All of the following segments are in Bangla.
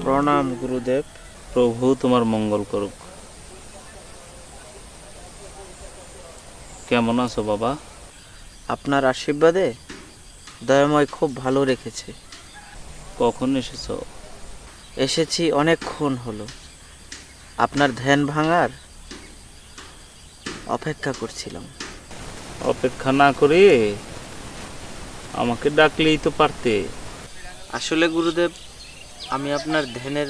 प्रणाम गुरुदेव। प्रभु तुम्हार मंगल करुक। केमन आছো बाबा? আপনার আশীর্বাদে দয়াময় খুব ভালো রেখেছে। কখন এসেছো? এসেছি অনেকক্ষণ হলো। আপনার ধ্যান ভাঙার অপেক্ষা করছিলাম। অপেক্ষা না করে আমাকে ডাকলেই তো পারতে। আসলে গুরুদেব, আমি আপনার ধ্যানের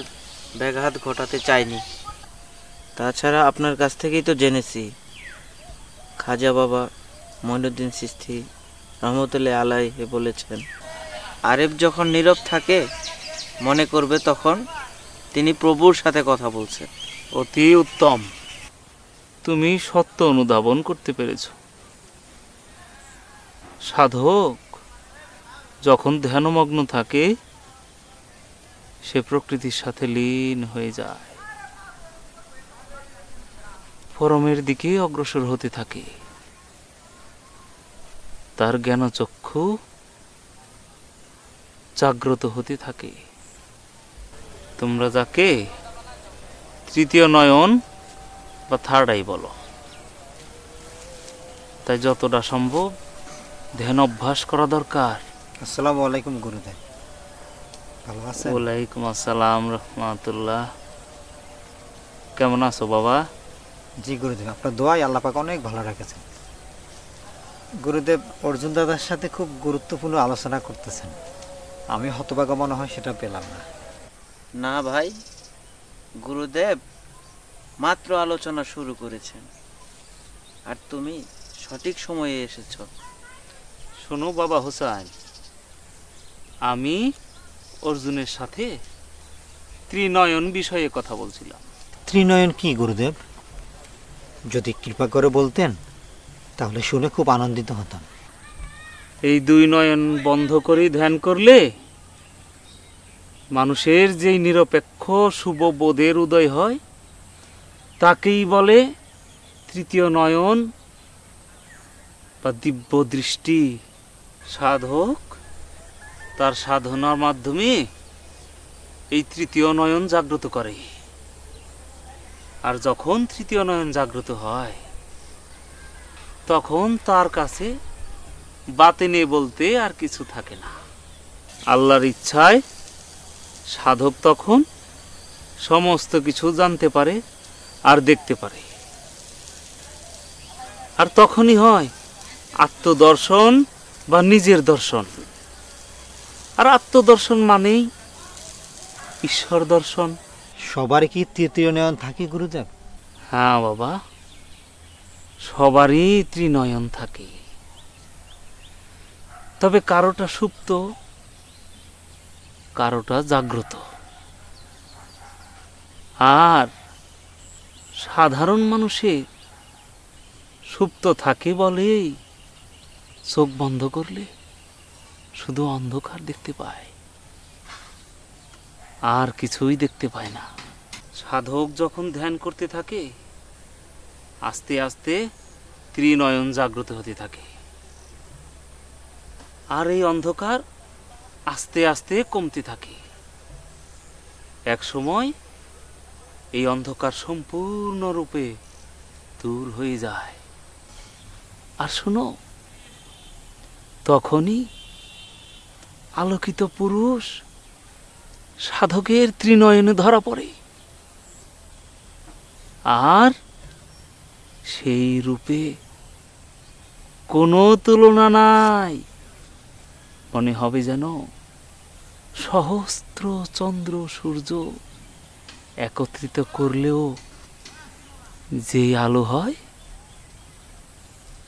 ব্যাঘাত ঘটাতে চাইনি। তাছাড়া আপনার কাছ থেকেই তো জেনেছি খাজা বাবা মঈনুদ্দিন চিশতি রহমতুল্লাহ আলাইহি বলেছেন, আরেফ যখন নীরব থাকে মনে করবে তখন তিনি প্রভুর সাথে কথা বলছেন। অতি উত্তম, তুমি সত্য অনুধাবন করতে পেরেছো। সাধক যখন ধ্যানমগ্ন থাকে সে প্রকৃতির সাথে লীন হয়ে যায়, পরমের দিকে অগ্রসর হতে থাকে। তার জ্ঞানচক্ষু জাগ্রত হতে থাকে। তোমরা যাকে তৃতীয় নয়ন বা থার্ড আই বলো, তাই যতটা সম্ভব ধ্যান অভ্যাস করা দরকার। আসসালামু আলাইকুম গুরুদেব, ভালো আছেন? ওয়ালাইকুম আসসালাম রহমাতুল্লাহ। কেমন আছো বাবা? জি গুরুদেব, আপনার দোয়ায় আল্লাহ পাক অনেক ভালো রেখেছেন। গুরুদেব অর্জুন দাদার সাথে খুব গুরুত্বপূর্ণ আলোচনা করতেছেন, আমি হতভাগা মনে হয় সেটা পেলাম না। না ভাই, গুরুদেব মাত্র আলোচনা শুরু করেছেন আর তুমি সঠিক সময়ে এসেছো। শোনো বাবা হোসেন, আমি অর্জুনের সাথে ত্রিনয়ন বিষয়ে কথা বলছিলাম। ত্রিনয়ন কি গুরুদেব? যদি কৃপা করে বলতেন তাহলে শুনে খুব আনন্দিত হতাম। এই দুই নয়ন বন্ধ করে ধ্যান করলে মানুষের যেই নিরপেক্ষ শুভ বোধের উদয় হয় তাকেই বলে তৃতীয় নয়ন বা দিব্য দৃষ্টি। সাধক তার সাধনার মাধ্যমে এই তৃতীয় নয়ন জাগ্রত করে, আর যখন তৃতীয় নয়ন জাগ্রত হয় তখন তার কাছে বাতেনে বলতে আর কিছু থাকে না। আল্লাহর ইচ্ছায় সাধক তখন সমস্ত কিছু জানতে পারে আর দেখতে পারে, আর তখনই হয় আত্মদর্শন বা নিজের দর্শন। আর আত্মদর্শন মানেই ঈশ্বর দর্শন। সবারই কি তৃতীয় নয়ন থাকে গুরুদেব? হ্যাঁ বাবা, সবারই ত্রিনয়ন থাকে, তবে কারোটা সুপ্ত, কারোটা জাগ্রত। আর সাধারণ মানুষের সুপ্ত থাকে বলেই চোখ বন্ধ করলে শুধু অন্ধকার দেখতে পায়। আর কিছুই দেখতে পায় না। সাধক যখন ধ্যান করতে থাকে আস্তে আস্তে ত্রিনয়ন জাগ্রত হতে থাকে, আর এই অন্ধকার আস্তে আস্তে কমতে থাকে। এক সময় এই অন্ধকার সম্পূর্ণরূপে দূর হয়ে যায়। আর শোনো, তখনই আলোকিত পুরুষ সাধকের ত্রিনয়নে ধরা পড়ে, আর সেই রূপে কোনো তুলনা নাই। মনে হবে যেন সহস্র চন্দ্র সূর্য একত্রিত করলেও যে আলো হয়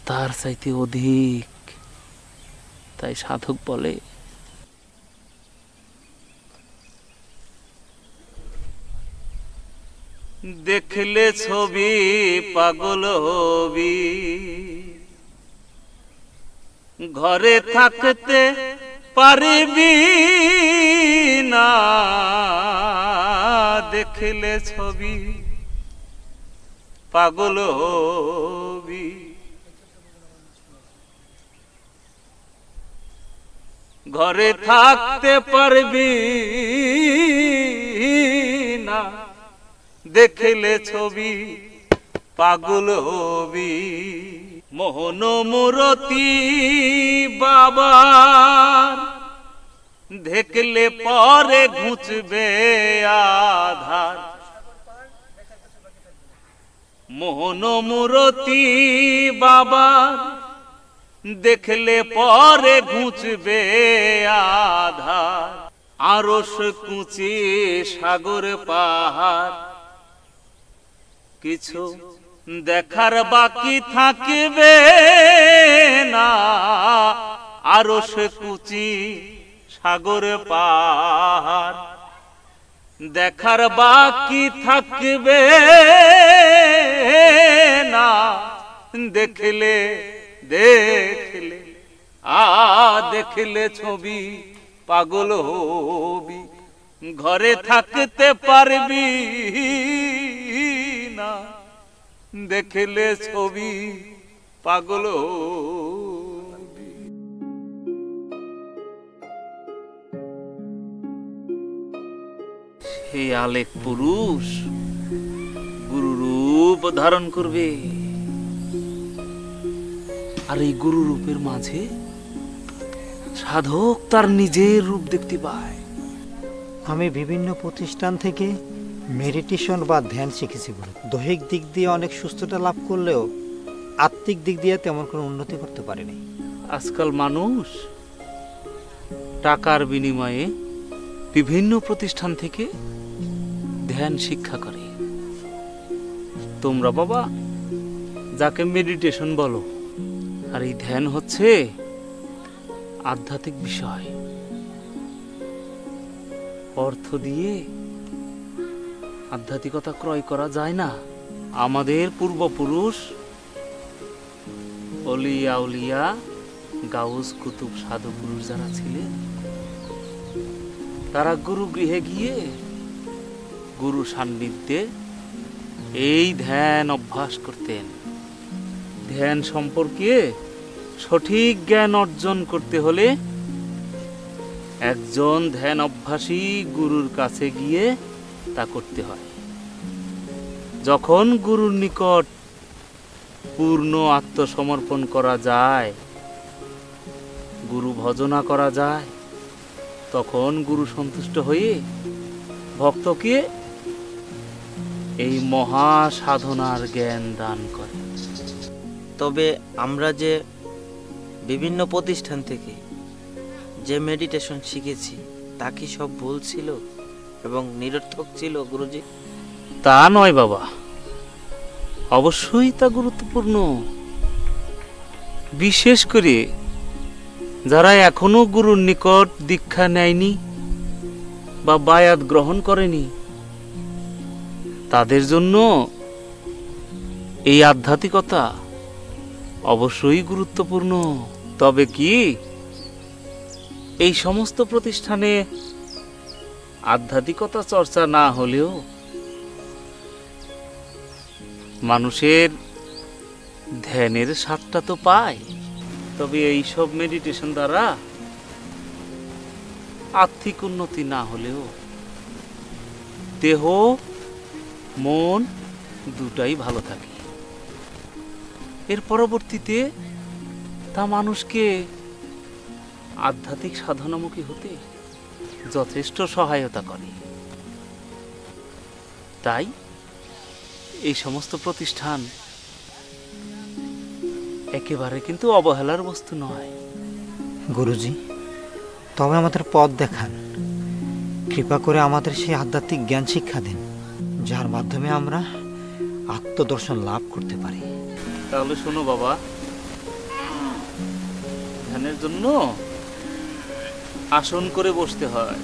তার চাইতে অধিক। তাই সাধক বলে, দেখলে ছবি পাগল হবি, ঘরে থাকতে পারবি না। দেখলে ছবি পাগল হবি, ঘরে থাকতে পারবি না। দেখলে ছবি পাগল হবি। মোহন মূরতি বাবার দেখলে পরে ঘুচবে আধার। মোহন মূরতি বাবার দেখলে পরে ঘুচবে আধার। আরশ কুচি সাগর পাহাড় কিছু দেখার বাকি থাকবে না। আরশ কুচি সাগর পাহাড় দেখার বাকি থাকবে না। দেখলে দেখলে দেখলে ছবি পাগল হবি, ঘরে থাকতে পারবি না। দেখলে ছবি পাগল হবি। সেই আলেক পুরুষ গুরু রূপ ধারণ করবে, আর এই গুরু রূপের মাঝে সাধক তার নিজের রূপ দেখতে পায়। আমি বিভিন্ন প্রতিষ্ঠান থেকে মেডিটেশন বা ধ্যান শিখেছি বলে দৈহিক দিক দিয়ে অনেক সুস্থতা লাভ করলেও আত্মিক দিক দিয়ে তেমন কোনো উন্নতি করতে পারেনি। আজকাল মানুষ টাকার বিনিময়ে বিভিন্ন প্রতিষ্ঠান থেকে ধ্যান শিক্ষা করে। তোমরা বাবা যাকে মেডিটেশন বলো, আর এই ধ্যান হচ্ছে আধ্যাত্মিক বিষয়। অর্থ দিয়ে আধ্যাত্মিকতা ক্রয় করা যায় না। আমাদের পূর্বপুরুষ অলিয়া উলিয়া গাউস কুতুব সাধু পুরুষ যারা ছিলেন, তারা গুরু গৃহে গিয়ে গুরু সান্নিধ্যে এই ধ্যান অভ্যাস করতেন। ধ্যান সম্পর্কে সঠিক জ্ঞান অর্জন করতে হলে একজন ধ্যান অভ্যাসী গুরুর কাছে গিয়ে তা করতে হয়। যখন গুরুর নিকট পূর্ণ আত্মসমর্পণ করা যায়, গুরু ভজনা করা যায়, তখন গুরু সন্তুষ্ট হয়ে ভক্তকে এই মহা সাধনার জ্ঞান দান করে। তবে আমরা যে বিভিন্ন প্রতিষ্ঠান থেকে যে মেডিটেশন শিখেছি তা কি সব ভুল ছিল এবং নিরর্থক ছিল গুরুজি? তা নয় বাবা, অবশ্যই তা গুরুত্বপূর্ণ। বিশেষ করে যারা এখনো গুরুর নিকট দীক্ষা নেয়নি বা বায়াত গ্রহণ করেনি, তাদের জন্য এই আধ্যাত্মিকতা অবশ্যই গুরুত্বপূর্ণ। তবে কি এই সমস্ত প্রতিষ্ঠানে আধ্যাত্মিকতা চর্চা না হলেও মানুষের ধ্যানের স্বাদটা তো পায়। তবে এই সব মেডিটেশন দ্বারা আর্থিক উন্নতি না হলেও দেহ মন দুটাই ভালো থাকে। এর পরবর্তীতে তা মানুষকে আধ্যাত্মিক সাধনামুখী হতে যথেষ্ট সহায়তা করে। তাই এই সমস্ত প্রতিষ্ঠান একেবারে কিন্তু অবহেলার বস্তু নয়। গুরুজি, তবে আমাদের পথ দেখান, কৃপা করে আমাদের সেই আধ্যাত্মিক জ্ঞান শিক্ষা দিন, যার মাধ্যমে আমরা আত্মদর্শন লাভ করতে পারি। তাহলে শোনো বাবা, ধ্যানের জন্য আসন করে বসতে হয়।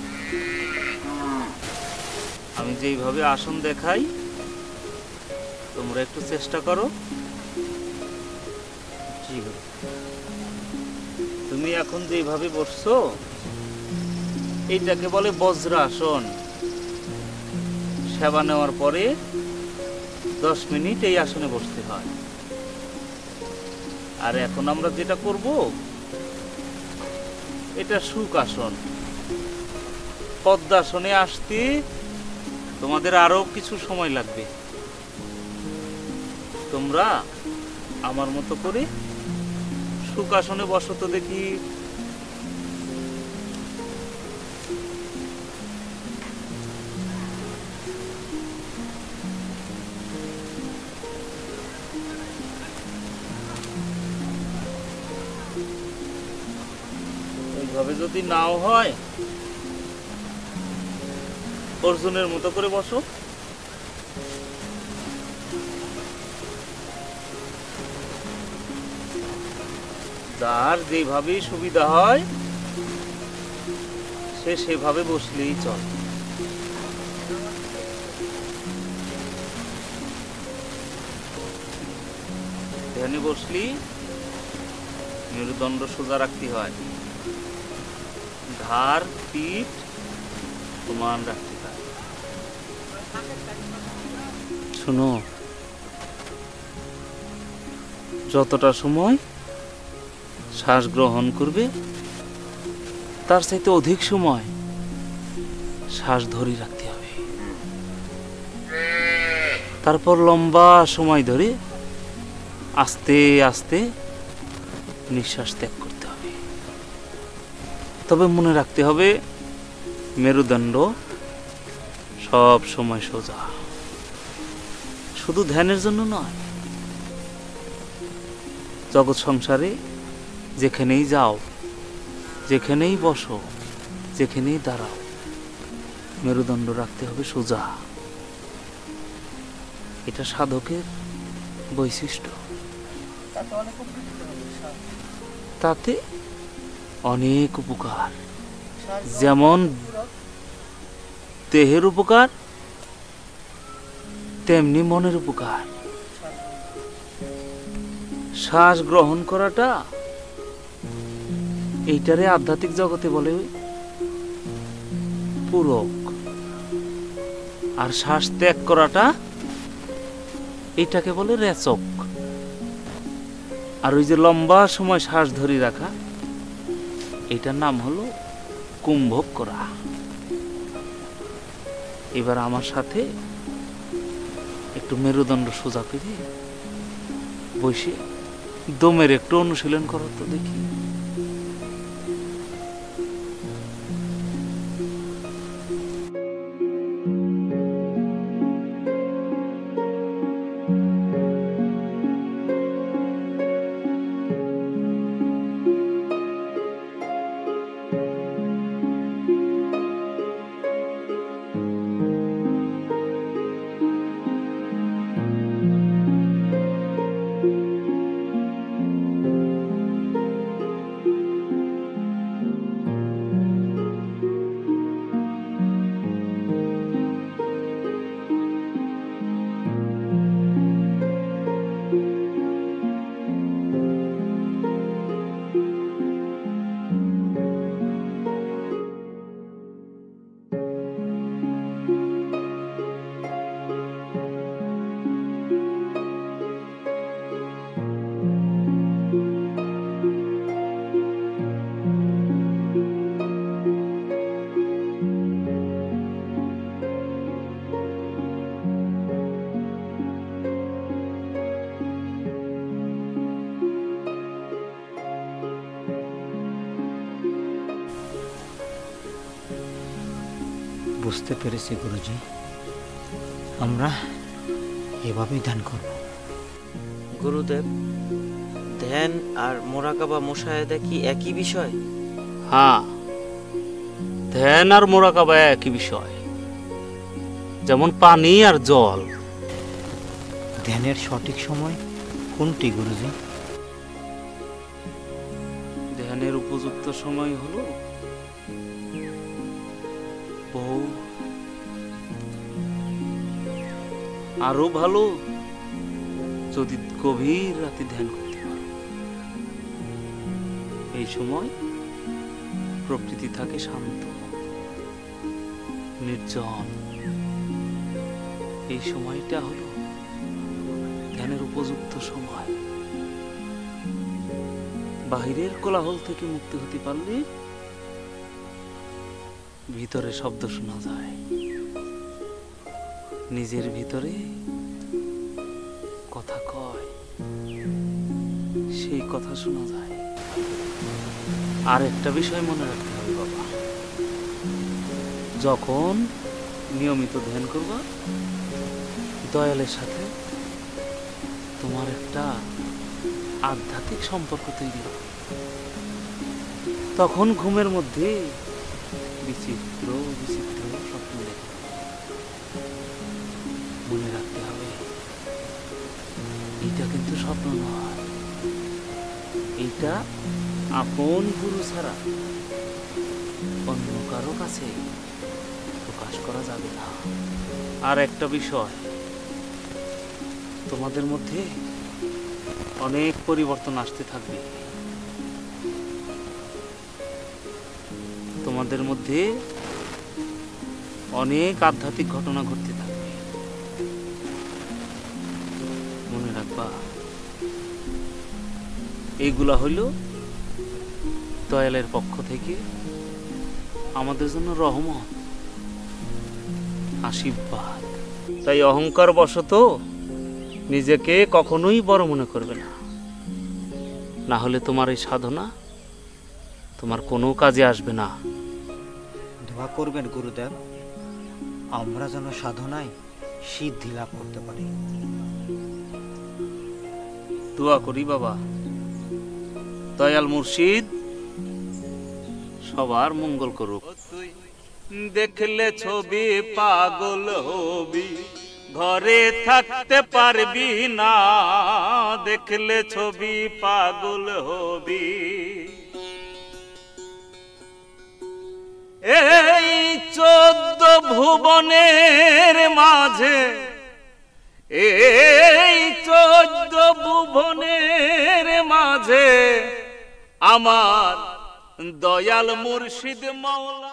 আমি যেইভাবে আসন দেখাই তোমরা একটু চেষ্টা করো। জি গুরু। তুমি এখন যেইভাবে বসছো এইটাকে বলে বজ্রাসন। সেবা নেওয়ার পরে 10 মিনিট এই আসনে বসতে হয়। আর এখন আমরা যেটা করব এটা সুখাসন। পদ্মাসনে আসতে তোমাদের আরো কিছু সময় লাগবে। তোমরা আমার মতো করে সুখাসনে বসো তো দেখি। এইভাবে যদি নাও হয় অর্জুনের মতো করে বসো। যার যেভাবে সুবিধা হয় সে সেভাবে বসলেই চল। ধ্যানে বসলি মেরুদণ্ড সোজা রাখতে হয়, ঘাড় পিঠ সমান রাখতে হয়। শোনো, যতটা সময় শ্বাস গ্রহণ করবে তার চাইতে অধিক সময় শ্বাস ধরে রাখতে হবে। তারপর লম্বা সময় ধরে আস্তে আস্তে নিঃশ্বাস ত্যাগ করতে হবে। তবে মনে রাখতে হবে মেরুদণ্ড সব সময় সোজা, শুধু ধ্যানের জন্য নয়। জগৎ সংসারে যেখানেই যাও, যেখানেই বসো, যেখানেই দাঁড়াও, মেরুদণ্ড রাখতে হবে সোজা। এটা সাধকের বৈশিষ্ট্য। তাতে অনেক উপকার, যেমন দেহের উপকার তেমনি মনের উপকার। শ্বাস গ্রহণ করাটা এইটারে আধ্যাত্মিক জগতে বলে পূরক, আর শ্বাস ত্যাগ করাটা এইটাকে বলে রেচক। আর ওই যে লম্বা সময় শ্বাস ধরে রাখা এটার নাম হলো কুম্ভক করা। এবার আমার সাথে একটু মেরুদণ্ড সোজা করে বসে দমের একটু অনুশীলন করো তো দেখি। বুঝতে পেরেছি গুরুজি, আমরা এভাবেই ধ্যান করব। গুরুদেব, ধ্যান আর মোরাকাবা মুশাহাদা কি একই বিষয়? হ্যাঁ, ধ্যান আর মোরাকাবা একই বিষয়, যেমন পানি আর জল। ধ্যানের সঠিক সময় কোনটি গুরুজি? ধ্যানের উপযুক্ত সময় হলো বহু আরো ভালো যদি গভীর রাতে ধ্যান করতে পারো। এই সময় প্রকৃতি থাকে শান্ত, নির্জন। এই সময়টা হলো ধ্যানের উপযুক্ত সময়। বাহিরের কোলাহল থেকে মুক্তি হতে পারলে ভিতরে শব্দ শোনা যায়, নিজের ভিতরে কথা কয়, সেই কথা শোনা যায়। আর একটা বিষয় মনে রাখতে হবে বাবা, যখন নিয়মিত ধ্যান করবা, দয়ালের সাথে তোমার একটা আধ্যাত্মিক সম্পর্ক তৈরি হবে। তখন ঘুমের মধ্যে বিচিত্র বিচিত্র স্বপ্ন দেখবে। মনে রাখতে হবে, এটা কিন্তু স্বপ্ন নয়, এটা আপন গুরু ছাড়া অন্য কারো কাছে প্রকাশ করা যাবে না। আর একটা বিষয়, তোমাদের মধ্যে অনেক পরিবর্তন আসতে থাকবে। তোমাদের মধ্যে অনেক আধ্যাত্মিক ঘটনা ঘটতে থাকবে। মনে রাখবা, এইগুলা হইল দয়ালের পক্ষ থেকে আমাদের জন্য রহমত, আশীর্বাদ। তাই অহংকার বশত নিজেকে কখনোই বড় মনে করবে না, না হলে তোমার এই সাধনা তোমার কোনো কাজে আসবে না। দোয়া করবেন গুরুদেব, আমরা যেন সাধনায় সিদ্ধি লাভ করতে পারি। দোয়া করি বাবা, দয়াল মুর্শিদ সবার মঙ্গল করুক। দেখলে ছবি পাগল হবি, ঘরে থাকতে পারবি না। দেখলে ছবি পাগল হবি, এই 14 ভুবনের মাঝে, এই 14 ভুবনের মাঝে আমার দয়াল মুর্শিদ মাওলা।